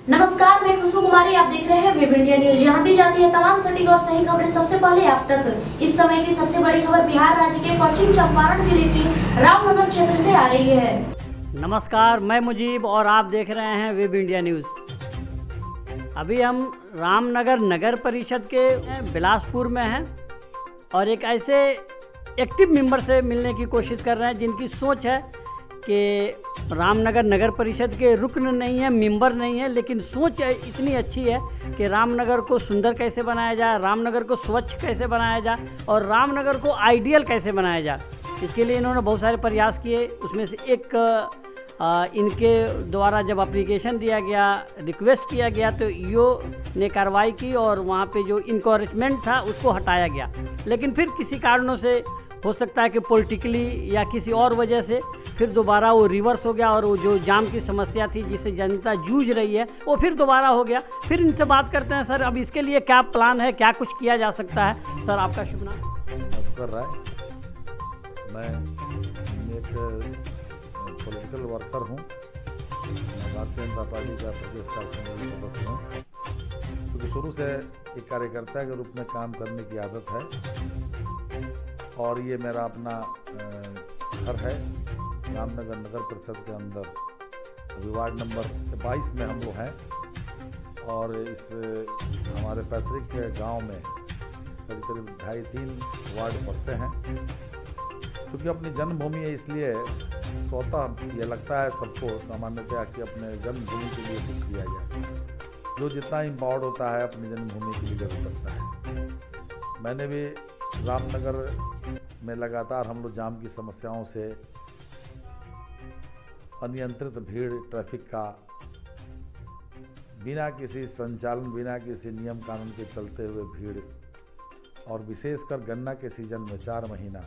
नमस्कार, मैं खुशबू कुमारी। आप देख रहे हैं वेब इंडिया न्यूज। यहाँ दी जाती है तमाम सटीक और सही खबरें सबसे पहले आप तक। इस समय की सबसे बड़ी खबर बिहार राज्य के पश्चिम चंपारण जिले की रामनगर क्षेत्र से आ रही है। नमस्कार, मैं मुजीब और आप देख रहे हैं वेब इंडिया न्यूज़। अभी हम रामनगर नगर परिषद के बिलासपुर में हैं और एक ऐसे एक्टिव मेंबर से मिलने की कोशिश कर रहे हैं जिनकी सोच है कि रामनगर नगर परिषद के रुकन नहीं है, मेंबर नहीं है, लेकिन सोच इतनी अच्छी है कि रामनगर को सुंदर कैसे बनाया जाए, रामनगर को स्वच्छ कैसे बनाया जाए और रामनगर को आइडियल कैसे बनाया जाए। इसके लिए इन्होंने बहुत सारे प्रयास किए। उसमें से एक इनके द्वारा जब एप्लीकेशन दिया गया, रिक्वेस्ट किया गया, तो ईओ ने कार्रवाई की और वहाँ पे जो इनकरेजमेंट था उसको हटाया गया। लेकिन फिर किसी कारणों से, हो सकता है कि पॉलिटिकली या किसी और वजह से, फिर दोबारा वो रिवर्स हो गया और वो जो जाम की समस्या थी जिससे जनता जूझ रही है वो फिर दोबारा हो गया। फिर इनसे बात करते हैं। सर, अब इसके लिए क्या प्लान है, क्या कुछ किया जा सकता है? सर, आपका शुभ नाम? कर रहा है। मैं एक पॉलिटिकल वर्कर हूँ। मैं भारतीय जनता पार्टी का प्रदेश कार्यसमिति सदस्य हूँ, क्योंकि शुरू से एक कार्यकर्ता के रूप में काम करने की आदत है और ये मेरा अपना घर है रामनगर नगर परिषद के अंदर। अभी वार्ड नंबर 22 में हम लोग हैं और इस हमारे पैतृक गांव में करीब करीब 2.5-3 वार्ड पड़ते हैं। क्योंकि अपनी जन्मभूमि है, इसलिए स्वतः ये लगता है सबको सामान्यतः कि अपने जन्मभूमि के लिए कुछ किया जाए। जो जितना इम्पावर्ड होता है अपनी जन्मभूमि के लिए जरूर करता है। मैंने भी रामनगर में लगातार हम लोग जाम की समस्याओं से, अनियंत्रित भीड़, ट्रैफिक का, बिना किसी संचालन, बिना किसी नियम कानून के चलते हुए भीड़, और विशेषकर गन्ना के सीजन में 4 महीना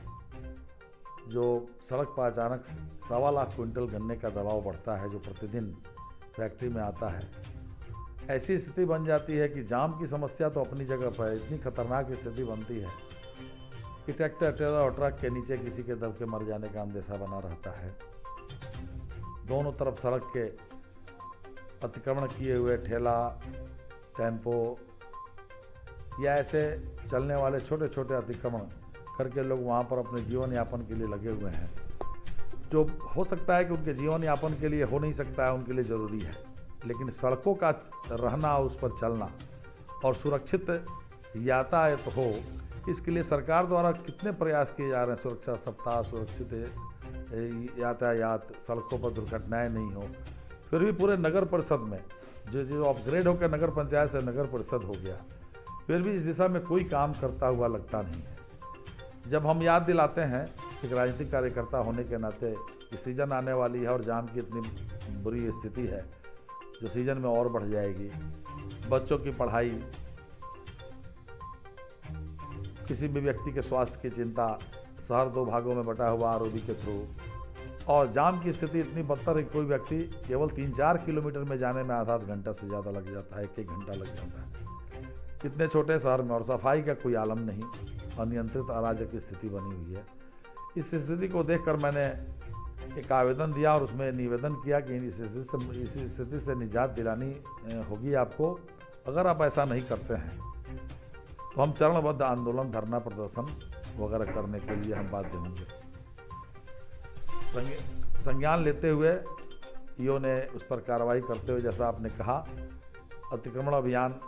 जो सड़क पर अचानक 1.25 लाख क्विंटल गन्ने का दबाव बढ़ता है जो प्रतिदिन फैक्ट्री में आता है। ऐसी स्थिति बन जाती है कि जाम की समस्या तो अपनी जगह पर है, इतनी खतरनाक स्थिति बनती है कि ट्रैक्टर, ट्रेलर और ट्रक के नीचे किसी के दब के मर जाने का अंदेशा बना रहता है। दोनों तरफ सड़क के अतिक्रमण किए हुए ठेला, टेम्पो या ऐसे चलने वाले छोटे छोटे अतिक्रमण करके लोग वहाँ पर अपने जीवन यापन के लिए लगे हुए हैं। जो हो सकता है कि उनके जीवन यापन के लिए हो नहीं सकता है, उनके लिए ज़रूरी है, लेकिन सड़कों का रहना, उस पर चलना और सुरक्षित यातायात हो, इसके लिए सरकार द्वारा कितने प्रयास किए जा रहे हैं। सुरक्षा सप्ताह, सुरक्षित यातायात, सड़कों पर दुर्घटनाएं नहीं हो। फिर भी पूरे नगर परिषद में जो अपग्रेड होकर नगर पंचायत से नगर परिषद हो गया, फिर भी इस दिशा में कोई काम करता हुआ लगता नहीं है। जब हम याद दिलाते हैं एक राजनीतिक कार्यकर्ता होने के नाते कि सीजन आने वाली है और जाम की इतनी बुरी स्थिति है जो सीजन में और बढ़ जाएगी, बच्चों की पढ़ाई, किसी भी व्यक्ति के स्वास्थ्य की चिंता, शहर 2 भागों में बटा हुआ आरओबी के थ्रू, और जाम की स्थिति इतनी बदतर है, कोई व्यक्ति केवल 3-4 किलोमीटर में जाने में आधा घंटा से ज़्यादा लग जाता है, 1-1 घंटा लग जाता है इतने छोटे शहर में, और सफाई का कोई आलम नहीं, अनियंत्रित अराजक की स्थिति बनी हुई है। इस स्थिति को देखकर मैंने एक आवेदन दिया और उसमें निवेदन किया कि इस स्थिति से निजात दिलानी होगी आपको। अगर आप ऐसा नहीं करते हैं तो हम चरणबद्ध आंदोलन, धरना प्रदर्शन वगैरह करने के लिए हम बाध्य होंगे। संज्ञान लेते हुए ईओ ने उस पर कार्रवाई करते हुए, जैसा आपने कहा, अतिक्रमण अभियान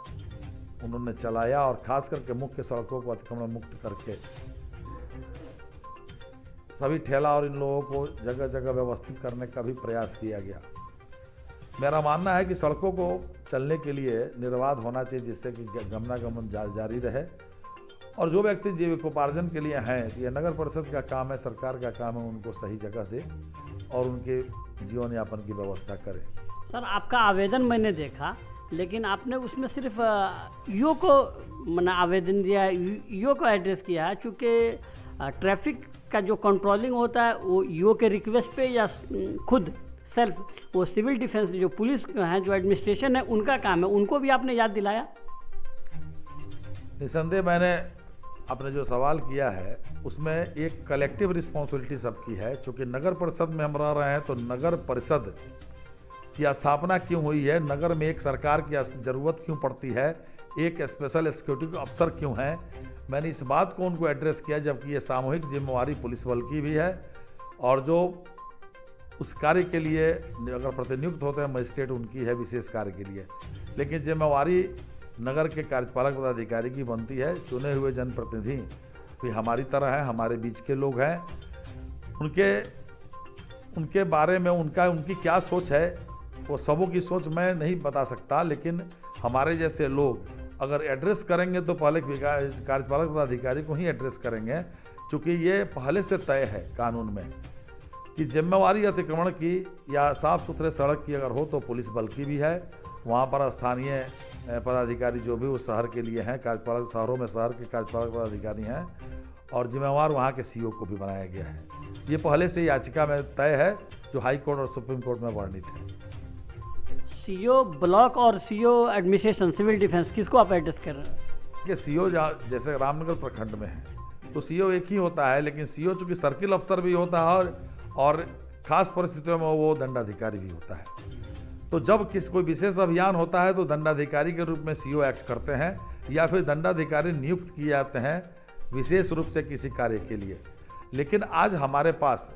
उन्होंने चलाया और खास करके मुख्य सड़कों को अतिक्रमण मुक्त करके सभी ठेला और इन लोगों को जगह जगह व्यवस्थित करने का भी प्रयास किया गया। मेरा मानना है कि सड़कों को चलने के लिए निर्बाध होना चाहिए, जिससे कि गमनागमन जारी रहे, और जो व्यक्ति जीविकोपार्जन के लिए हैं, ये नगर परिषद का काम है, सरकार का काम है, उनको सही जगह दे और उनके जीवन यापन की व्यवस्था करे। सर, आपका आवेदन मैंने देखा, लेकिन आपने उसमें सिर्फ ईओ को आवेदन दिया है, ईओ को एड्रेस किया है, चूँकि ट्रैफिक का जो कंट्रोलिंग होता है वो ईओ के रिक्वेस्ट पे या खुद सेल्फ, वो सिविल डिफेंस जो पुलिस है, जो एडमिनिस्ट्रेशन है, उनका काम है, उनको भी आपने याद दिलाया? निसंदेह मैंने आपने जो सवाल किया है उसमें एक कलेक्टिव रिस्पॉन्सिबिलिटी सबकी है। चूँकि नगर परिषद में हम रह रहे हैं तो नगर परिषद की स्थापना क्यों हुई है, नगर में एक सरकार की ज़रूरत क्यों पड़ती है, एक स्पेशल एग्जीक्यूटिव अफसर क्यों है। मैंने इस बात को उनको एड्रेस किया, जबकि ये सामूहिक जिम्मेवारी पुलिस बल की भी है और जो उस कार्य के लिए अगर प्रतिनियुक्त होते हैं मजिस्ट्रेट, उनकी है विशेष कार्य के लिए। लेकिन जिम्मेवारी नगर के कार्यपालक पदाधिकारी की बनती है। चुने हुए जनप्रतिनिधि भी हमारी तरह हैं, हमारे बीच के लोग हैं। उनके बारे में उनकी क्या सोच है, वो सबों की सोच मैं नहीं बता सकता, लेकिन हमारे जैसे लोग अगर एड्रेस करेंगे तो पहले कार्यपालक पदाधिकारी को ही एड्रेस करेंगे, क्योंकि ये पहले से तय है कानून में कि जिम्मेवारी अतिक्रमण की या साफ सुथरे सड़क की अगर हो तो पुलिस बल की भी है। वहाँ पर स्थानीय पदाधिकारी जो भी उस शहर के लिए हैं, कार्यपालक शहरों में शहर के कार्यपालक पदाधिकारी हैं, और जिम्मेवार वहाँ के सीओ को भी बनाया गया है। ये पहले से याचिका में तय है, जो हाई कोर्ट और सुप्रीम कोर्ट में वर्णित है। सीओ ब्लॉक और सीओ एडमिनिस्ट्रेशन सिविल डिफेंस, किसको आप एड्रेस कर रहे हैं? कि सीओ जैसे रामनगर प्रखंड में है तो सीओ एक ही होता है, लेकिन सीओ चूँकि सर्किल अफसर भी होता है और खास परिस्थितियों में वो दंडाधिकारी भी होता है। तो जब कोई विशेष अभियान होता है तो दंडाधिकारी के रूप में सीओ एक्ट करते हैं, या फिर दंडाधिकारी नियुक्त किए जाते हैं विशेष रूप से किसी कार्य के लिए। लेकिन आज हमारे पास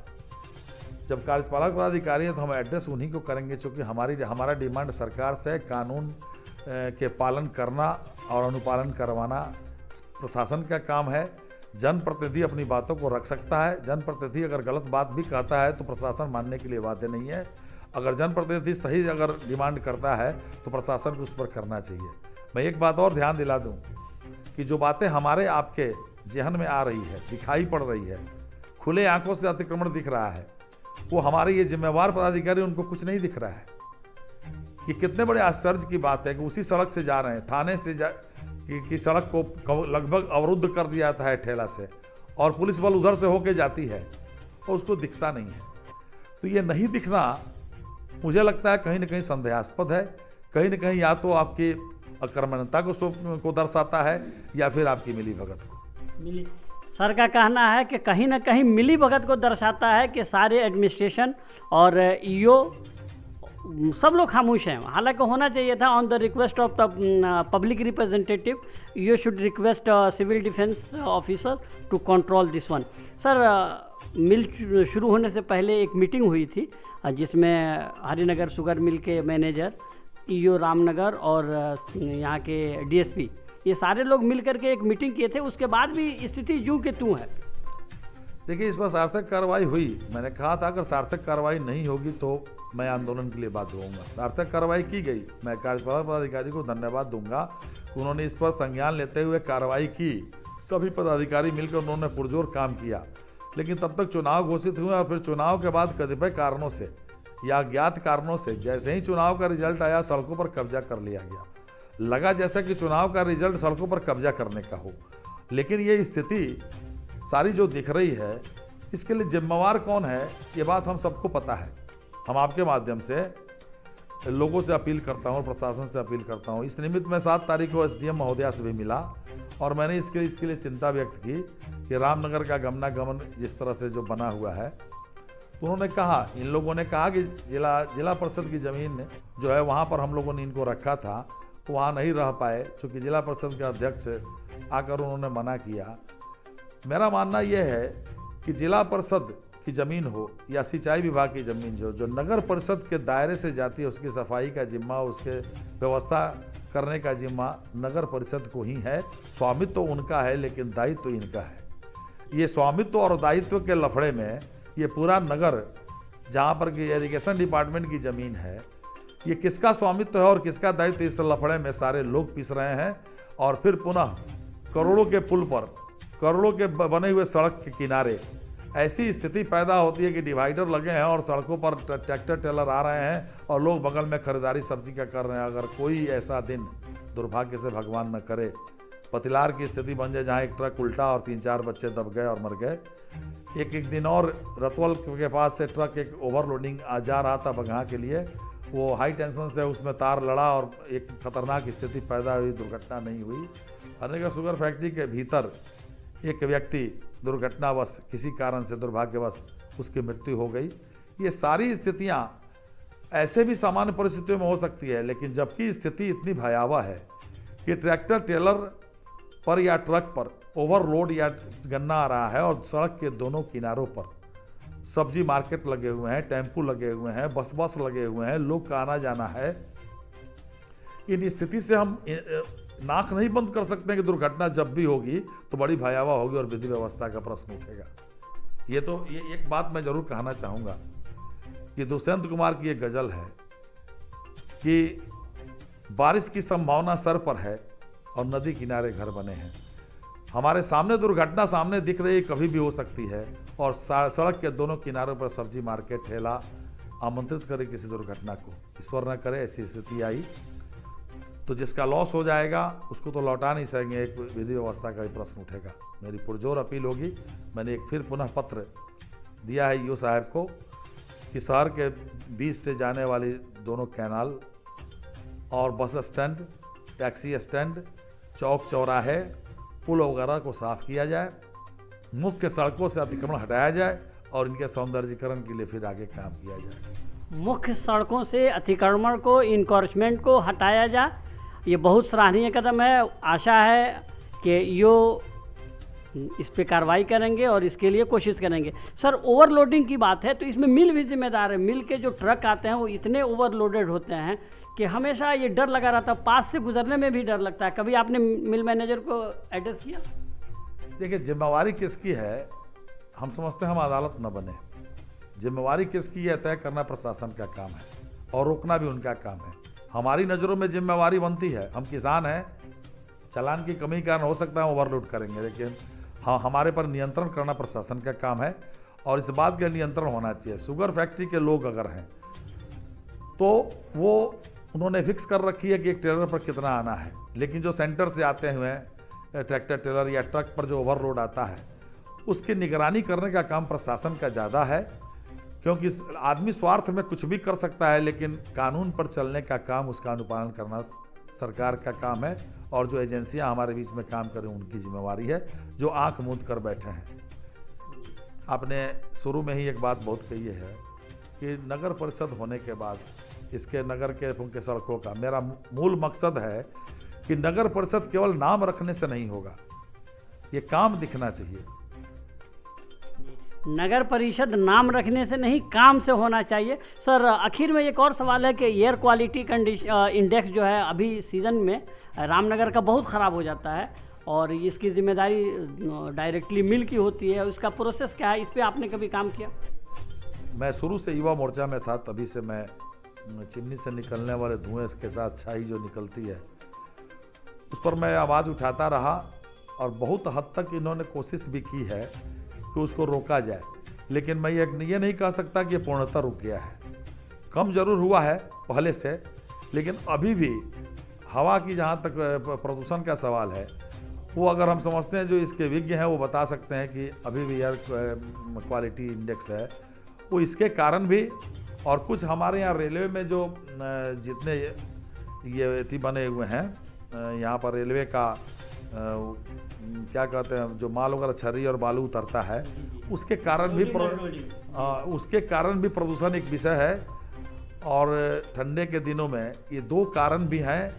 जब कार्यपालक पदाधिकारी हैं तो हम एड्रेस उन्हीं को करेंगे, क्योंकि हमारा डिमांड सरकार से कानून के पालन करना और अनुपालन करवाना प्रशासन का काम है। जनप्रतिनिधि अपनी बातों को रख सकता है, जनप्रतिनिधि अगर गलत बात भी कहता है तो प्रशासन मानने के लिए बाध्य नहीं है। अगर जनप्रतिनिधि सही अगर डिमांड करता है तो प्रशासन को उस पर करना चाहिए। मैं एक बात और ध्यान दिला दूं कि जो बातें हमारे आपके जहन में आ रही है, दिखाई पड़ रही है, खुले आंखों से अतिक्रमण दिख रहा है, वो हमारे ये जिम्मेवार पदाधिकारी उनको कुछ नहीं दिख रहा है। कि कितने बड़े आश्चर्य की बात है कि उसी सड़क से जा रहे हैं, थाने से की सड़क को लगभग अवरुद्ध कर दिया जाता है ठेला से, और पुलिस बल उधर से होके जाती है और उसको दिखता नहीं है। तो ये नहीं दिखना मुझे लगता है कहीं ना कहीं संदेहास्पद है, कहीं ना कहीं या तो आपकी अकर्मण्यता को दर्शाता है या फिर आपकी मिलीभगत को। सर का कहना है कि कहीं ना कहीं मिलीभगत को दर्शाता है कि सारे एडमिनिस्ट्रेशन और ईओ सब लोग खामोश हैं। हालांकि होना चाहिए था on the request of the public representative, EO should request civil defence officer to control this one. Sir, mill शुरू होने से पहले एक मीटिंग हुई थी जिसमें हरिनगर शुगर मिल के मैनेजर, ईओ रामनगर और यहाँ के डीएसपी, ये सारे लोग मिलकर के एक मीटिंग किए थे। उसके बाद भी स्थिति यूं के त्यों है। देखिए, इस पर सार्थक कार्रवाई हुई। मैंने कहा था अगर सार्थक कार्रवाई नहीं होगी तो मैं आंदोलन के लिए बाध्य होऊंगा। सार्थक कार्रवाई की गई। मैं कार्यपालक पदाधिकारी को धन्यवाद दूंगा कि उन्होंने इस पर संज्ञान लेते हुए कार्रवाई की। सभी पदाधिकारी मिलकर उन्होंने पुरजोर काम किया। लेकिन तब तक चुनाव घोषित हुए और फिर चुनाव के बाद कतिपय कारणों से या अज्ञात कारणों से जैसे ही चुनाव का रिजल्ट आया, सड़कों पर कब्जा कर लिया गया। लगा जैसा कि चुनाव का रिजल्ट सड़कों पर कब्जा करने का हो। लेकिन ये स्थिति सारी जो दिख रही है, इसके लिए जिम्मेवार कौन है, ये बात हम सबको पता है। हम आपके माध्यम से लोगों से अपील करता हूँ, प्रशासन से अपील करता हूँ। इस निमित्त में 7 तारीख को एसडीएम महोदया से भी मिला और मैंने इसके लिए चिंता व्यक्त की कि रामनगर का गमनागमन जिस तरह से जो बना हुआ है, तो उन्होंने कहा, इन लोगों ने कहा कि जिला परिषद की ज़मीन जो है वहाँ पर हम लोगों ने इनको रखा था, तो वहाँ नहीं रह पाए क्योंकि जिला परिषद के अध्यक्ष आकर उन्होंने मना किया। मेरा मानना यह है कि जिला परिषद की ज़मीन हो या सिंचाई विभाग की ज़मीन जो नगर परिषद के दायरे से जाती है, उसकी सफाई का जिम्मा, उसके व्यवस्था करने का जिम्मा नगर परिषद को ही है। स्वामित्व तो उनका है, लेकिन दायित्व तो इनका है। ये स्वामित्व और दायित्व के लफड़े में ये पूरा नगर, जहाँ पर कि इरिगेशन डिपार्टमेंट की ज़मीन है, ये किसका स्वामित्व है और किसका दायित्व, इस लफड़े में सारे लोग पिस रहे हैं। और फिर पुनः करोड़ों के पुल पर, करोड़ों के बने हुए सड़क के किनारे ऐसी स्थिति पैदा होती है कि डिवाइडर लगे हैं और सड़कों पर ट्रैक्टर टेलर आ रहे हैं और लोग बगल में खरीदारी सब्जी का कर रहे हैं। अगर कोई ऐसा दिन दुर्भाग्य से भगवान न करे पतिलार की स्थिति बन जाए, जहाँ एक ट्रक उल्टा और 3-4 बच्चे दब गए और मर गए। एक दिन और रतवल के पास से ट्रक एक ओवरलोडिंग जा रहा था बगहा के लिए, वो हाई टेंशन से उसमें तार लड़ा और एक खतरनाक स्थिति पैदा हुई, दुर्घटना नहीं हुई। हरिनगर शुगर फैक्ट्री के भीतर एक व्यक्ति दुर्घटनावश, किसी कारण से दुर्भाग्यवश उसकी मृत्यु हो गई। ये सारी स्थितियाँ ऐसे भी सामान्य परिस्थितियों में हो सकती है, लेकिन जबकि स्थिति इतनी भयावह है कि ट्रैक्टर ट्रेलर पर या ट्रक पर ओवरलोड या गन्ना आ रहा है और सड़क के दोनों किनारों पर सब्जी मार्केट लगे हुए हैं, टेम्पू लगे हुए हैं, बस लगे हुए हैं, लोग का आना जाना है। इन स्थिति से हम नाक नहीं बंद कर सकते हैं कि दुर्घटना जब भी होगी तो बड़ी भयावह होगी और विधि व्यवस्था का प्रश्न उठेगा। ये एक बात मैं जरूर कहना चाहूँगा कि दुष्यंत कुमार की एक गजल है कि बारिश की संभावना सर पर है और नदी किनारे घर बने हैं। हमारे सामने दुर्घटना सामने दिख रही, कभी भी हो सकती है, और सड़क के दोनों किनारों पर सब्जी मार्केट ठेला आमंत्रित करे किसी दुर्घटना को। ईश्वर न करे ऐसी स्थिति आई तो जिसका लॉस हो जाएगा उसको तो लौटा नहीं सकेंगे, एक विधि व्यवस्था का भी प्रश्न उठेगा। मेरी पुरजोर अपील होगी, मैंने एक फिर पुनः पत्र दिया है ईओ साहब को कि शहर के बीच से जाने वाली दोनों कैनाल और बस स्टैंड, टैक्सी स्टैंड, चौक चौराहे, पुल वगैरह को साफ किया जाए, मुख्य सड़कों से अतिक्रमण हटाया जाए और इनके सौंदर्यीकरण के लिए फिर आगे काम किया जाए। मुख्य सड़कों से अतिक्रमण को, इनक्रोचमेंट को हटाया जाए, ये बहुत सराहनीय कदम है। आशा है कि यो इस पे कार्रवाई करेंगे और इसके लिए कोशिश करेंगे। सर, ओवरलोडिंग की बात है तो इसमें मिल भी जिम्मेदार है। मिल के जो ट्रक आते हैं वो इतने ओवरलोडेड होते हैं कि हमेशा ये डर लगा रहता है, पास से गुजरने में भी डर लगता है। कभी आपने मिल मैनेजर को एड्रेस किया? देखिए, जिम्मेवारी किसकी है, हम समझते हैं हम अदालत न बने। जिम्मेवारी किसकी है तय करना प्रशासन का काम है और रोकना भी उनका काम है। हमारी नज़रों में जिम्मेवारी बनती है, हम किसान हैं, चालान की कमी कारण हो सकता है ओवरलोड करेंगे, लेकिन हाँ, हमारे पर नियंत्रण करना प्रशासन का काम है और इस बात का नियंत्रण होना चाहिए। शुगर फैक्ट्री के लोग अगर हैं तो वो उन्होंने फिक्स कर रखी है कि एक ट्रेलर पर कितना आना है, लेकिन जो सेंटर से आते हुए ट्रैक्टर ट्रेलर या ट्रक पर जो ओवरलोड आता है उसकी निगरानी करने का काम प्रशासन का ज़्यादा है, क्योंकि आदमी स्वार्थ में कुछ भी कर सकता है, लेकिन कानून पर चलने का काम, उसका अनुपालन करना सरकार का काम है और जो एजेंसियां हमारे बीच में काम करें उनकी जिम्मेवारी है, जो आंख मूंद कर बैठे हैं। आपने शुरू में ही एक बात बहुत कही है कि नगर परिषद होने के बाद इसके नगर के उनके सड़कों का मेरा मूल मकसद है कि नगर परिषद केवल नाम रखने से नहीं होगा, ये काम दिखना चाहिए। नगर परिषद नाम रखने से नहीं, काम से होना चाहिए। सर, आखिर में एक और सवाल है कि एयर क्वालिटी इंडेक्स जो है अभी सीज़न में रामनगर का बहुत ख़राब हो जाता है और इसकी जिम्मेदारी डायरेक्टली मिल की होती है, उसका प्रोसेस क्या है, इस पर आपने कभी काम किया? मैं शुरू से युवा मोर्चा में था, तभी से मैं चिमनी से निकलने वाले धुएं के साथ छाई जो निकलती है उस पर मैं आवाज़ उठाता रहा और बहुत हद तक इन्होंने कोशिश भी की है कि उसको रोका जाए, लेकिन मैं ये नहीं कह सकता कि ये पूर्णतः रुक गया है। कम जरूर हुआ है पहले से, लेकिन अभी भी हवा की जहाँ तक प्रदूषण का सवाल है, वो अगर हम समझते हैं, जो इसके विज्ञ हैं वो बता सकते हैं कि अभी भी एयर क्वालिटी इंडेक्स है वो इसके कारण भी, और कुछ हमारे यहाँ रेलवे में जो जितने ये थी बने हुए हैं, यहाँ पर रेलवे का क्या कहते हैं, जो माल वगैरह छर्री और बालू उतरता है, उसके कारण भी प्रदूषण एक विषय है। और ठंडे के दिनों में ये दो कारण भी हैं,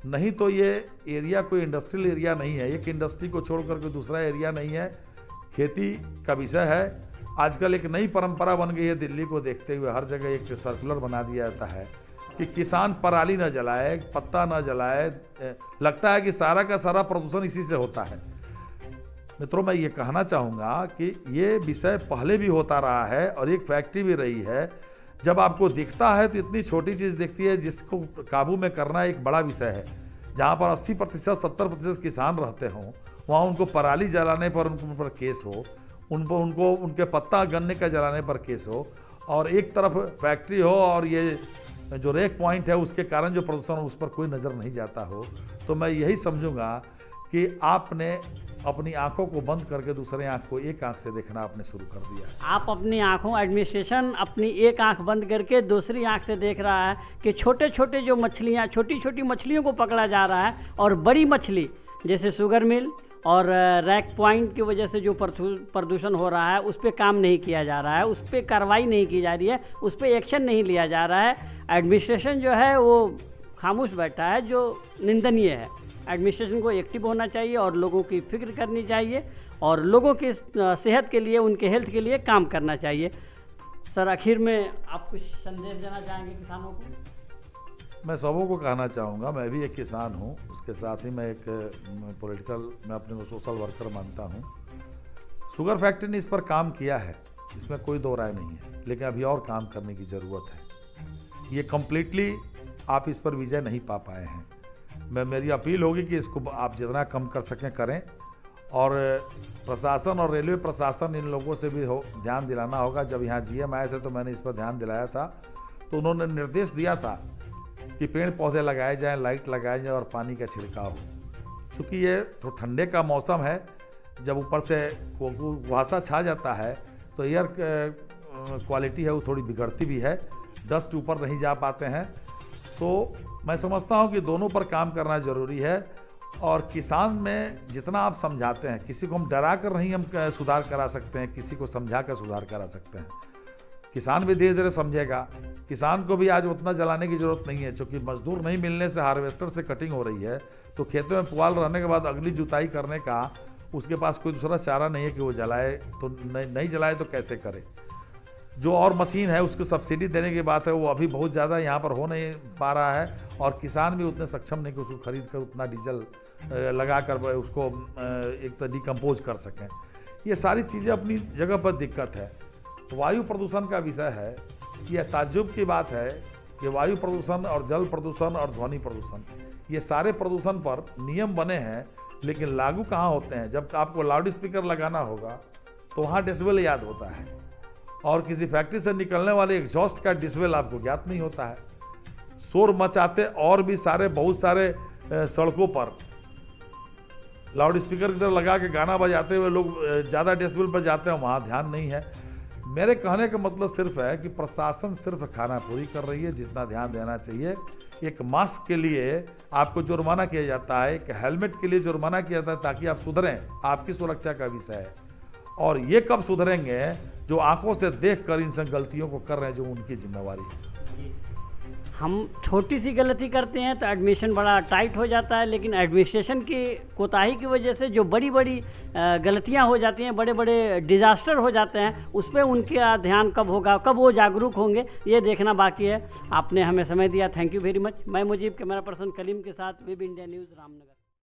नहीं तो ये एरिया कोई इंडस्ट्रियल एरिया नहीं है, एक इंडस्ट्री को छोड़कर कोई दूसरा एरिया नहीं है, खेती का विषय है। आजकल एक नई परंपरा बन गई है, दिल्ली को देखते हुए हर जगह एक सर्कुलर बना दिया जाता है कि किसान पराली न जलाए, पत्ता न जलाए। लगता है कि सारा का सारा प्रदूषण इसी से होता है। मित्रों, मैं ये कहना चाहूँगा कि ये विषय पहले भी होता रहा है और एक फैक्ट्री भी रही है। जब आपको दिखता है तो इतनी छोटी चीज़ दिखती है जिसको काबू में करना एक बड़ा विषय है। जहाँ पर 80% 70% किसान रहते हों, वहाँ उनको पराली जलाने पर उन पर केस हो, उनको उनके पत्ता गन्ने का जलाने पर केस हो, और एक तरफ फैक्ट्री हो और ये जो रेक पॉइंट है उसके कारण जो प्रदूषण उस पर कोई नज़र नहीं जाता हो। तो मैं यही समझूंगा कि आपने अपनी आंखों को बंद करके दूसरे आंख को एक आंख से देखना आपने शुरू कर दिया। आप अपनी आंखों, एडमिनिस्ट्रेशन अपनी एक आंख बंद करके दूसरी आंख से देख रहा है कि छोटे छोटे जो मछलियाँ, छोटी छोटी मछलियों को पकड़ा जा रहा है और बड़ी मछली जैसे शुगर मिल और रैक पॉइंट की वजह से जो प्रदूषण हो रहा है उस पर काम नहीं किया जा रहा है, उस पर कार्रवाई नहीं की जा रही है, उस पर एक्शन नहीं लिया जा रहा है। एडमिनिस्ट्रेशन जो है वो खामोश बैठा है, जो निंदनीय है। एडमिनिस्ट्रेशन को एक्टिव होना चाहिए और लोगों की फिक्र करनी चाहिए और लोगों की सेहत के लिए, उनके हेल्थ के लिए काम करना चाहिए। सर, आखिर में आप कुछ संदेश देना चाहेंगे किसानों को? मैं सबों को कहना चाहूँगा, मैं भी एक किसान हूँ, उसके साथ ही मैं एक पॉलिटिकल, मैं अपने को सोशल वर्कर मानता हूँ। शुगर फैक्ट्री ने इस पर काम किया है, इसमें कोई दो राय नहीं है, लेकिन अभी और काम करने की ज़रूरत है। ये कम्प्लीटली आप इस पर विजय नहीं पा पाए हैं। मेरी अपील होगी कि इसको आप जितना कम कर सकें करें, और प्रशासन और रेलवे प्रशासन, इन लोगों से भी ध्यान दिलाना होगा। जब यहाँ जीएम आए थे तो मैंने इस पर ध्यान दिलाया था, तो उन्होंने निर्देश दिया था कि पेड़ पौधे लगाए जाएं, लाइट लगाए जाए और पानी का छिड़काव हो। क्योंकि ये तो ठंडे का मौसम है, जब ऊपर से कुहासा छा जाता है तो एयर क्वालिटी है वो थोड़ी बिगड़ती भी है, डस्ट ऊपर नहीं जा पाते हैं। तो मैं समझता हूँ कि दोनों पर काम करना ज़रूरी है। और किसान में जितना आप समझाते हैं, किसी को हम डरा कर नहीं हम सुधार करा सकते हैं, किसी को समझा कर सुधार करा सकते हैं। किसान भी धीरे धीरे समझेगा। किसान को भी आज उतना जलाने की ज़रूरत नहीं है, क्योंकि मजदूर नहीं मिलने से हार्वेस्टर से कटिंग हो रही है, तो खेतों में पुआल रहने के बाद अगली जुताई करने का उसके पास कोई दूसरा चारा नहीं है कि वो जलाए। तो नहीं जलाए तो कैसे करे? जो और मशीन है उसको सब्सिडी देने की बात है, वो अभी बहुत ज़्यादा यहाँ पर हो नहीं पा रहा है, और किसान भी उतने सक्षम नहीं कि उसको खरीद कर उतना डीजल लगा कर उसको एक तो डिकम्पोज कर सकें। ये सारी चीज़ें अपनी जगह पर दिक्कत है। वायु प्रदूषण का विषय है, यह ताज्जुब की बात है कि वायु प्रदूषण और जल प्रदूषण और ध्वनि प्रदूषण, ये सारे प्रदूषण पर नियम बने हैं, लेकिन लागू कहाँ होते हैं? जब आपको लाउड स्पीकर लगाना होगा तो वहाँ डेसिबल याद होता है, और किसी फैक्ट्री से निकलने वाले एग्जॉस्ट का डेसिबल आपको ज्ञात नहीं होता है। शोर मचाते और भी बहुत सारे सड़कों पर लाउड स्पीकर की तरह लगा के गाना बजाते हुए लोग ज़्यादा डेसिबल पर जाते हैं, वहाँ ध्यान नहीं है। मेरे कहने का मतलब सिर्फ है कि प्रशासन सिर्फ खानापूरी कर रही है, जितना ध्यान देना चाहिए। एक मास्क के लिए आपको जुर्माना किया जाता है, एक हेलमेट के लिए जुर्माना किया जाता है, ताकि आप सुधरें। आपकी सुरक्षा का विषय है, और ये कब सुधरेंगे? जो आंखों से देखकर इन सब गलतियों को कर रहे हैं, जो उनकी जिम्मेवारी है। हम छोटी सी गलती करते हैं तो एडमिशन बड़ा टाइट हो जाता है, लेकिन एडमिनिस्ट्रेशन की कोताही की वजह से जो बड़ी बड़ी गलतियां हो जाती हैं, बड़े बड़े डिज़ास्टर हो जाते हैं, उस पर उनका ध्यान कब होगा, कब वो जागरूक होंगे, ये देखना बाकी है। आपने हमें समय दिया, थैंक यू वेरी मच। मैं मुजीब, कैमरा पर्सन कलीम के साथ, वेब इंडिया न्यूज़, रामनगर।